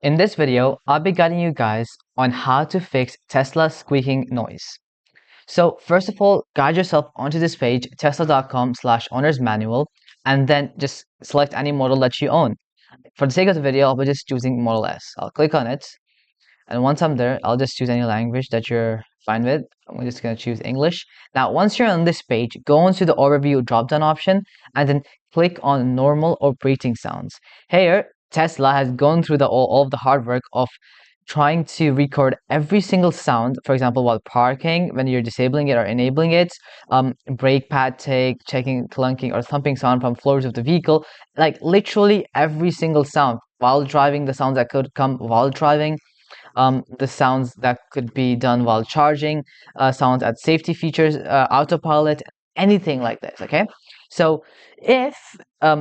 In this video, I'll be guiding you guys on how to fix Tesla's squeaking noise. So first of all, guide yourself onto this page, tesla.com/owner's manual, and then just select any model that you own. For the sake of the video, I'll be just choosing Model S. I'll click on it, and once I'm there, I'll just choose any language that you're fine with. I'm just going to choose English. Now, once you're on this page, go into the overview drop-down option, and then click on normal operating sounds. Here, Tesla has gone through all of the hard work of trying to record every single sound, for example, while parking, when you're disabling it or enabling it, brake pad take, checking, clunking, or thumping sound from floors of the vehicle, like literally every single sound while driving, the sounds that could come while driving, the sounds that could be done while charging, sounds at safety features, autopilot, anything like this. Okay, so if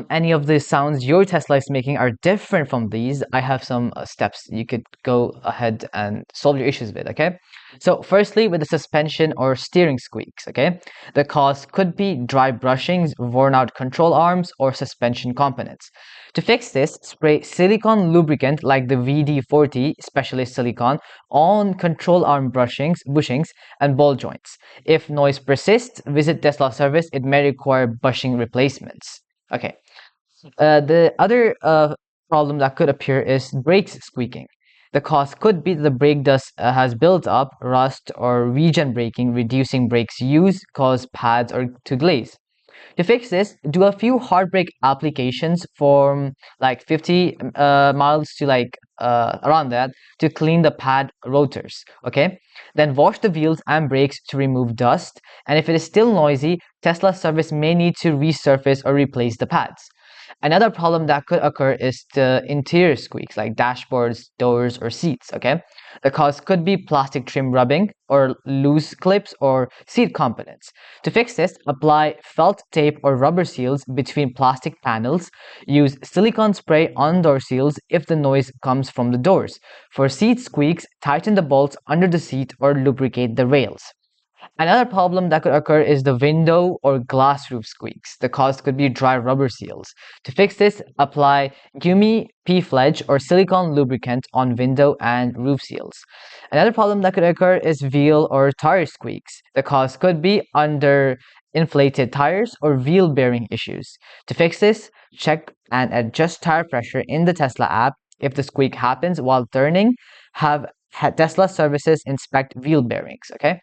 any of the sounds your Tesla is making are different from these, I have some steps you could go ahead and solve your issues with. Okay, so firstly, with the suspension or steering squeaks, okay, the cause could be dry bushings, worn out control arms, or suspension components. To fix this, spray silicone lubricant like the WD-40 Specialist Silicone on control arm bushings and ball joints. If noise persists, visit Tesla service. It may require bushing replacements. Okay. The other problem that could appear is brakes squeaking. The cause could be the brake dust has built up, rust, or regen braking, reducing brakes use, cause pads or to glaze. To fix this, do a few hard brake applications from like 50 miles to around that to clean the pad rotors. Okay, then wash the wheels and brakes to remove dust. And if it is still noisy, Tesla service may need to resurface or replace the pads. Another problem that could occur is the interior squeaks like dashboards, doors, or seats. Okay, the cause could be plastic trim rubbing or loose clips or seat components. To fix this, apply felt tape or rubber seals between plastic panels. Use silicone spray on door seals if the noise comes from the doors. For seat squeaks, tighten the bolts under the seat or lubricate the rails. Another problem that could occur is the window or glass roof squeaks. The cause could be dry rubber seals. To fix this, apply gummy P-Fledge or silicone lubricant on window and roof seals. Another problem that could occur is wheel or tire squeaks. The cause could be under inflated tires or wheel bearing issues. To fix this, check and adjust tire pressure in the Tesla app. If the squeak happens while turning, have Tesla services inspect wheel bearings. Okay.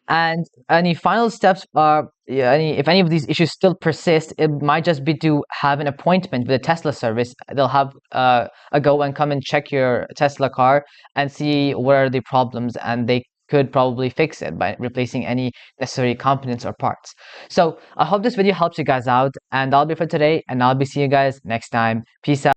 And any final steps are, if any of these issues still persist, it might just be to have an appointment with a Tesla service. They'll have a go and come and check your Tesla car and see what are the problems, and they could probably fix it by replacing any necessary components or parts. So I hope this video helps you guys out, and that'll be for today, and I'll be seeing you guys next time. Peace out.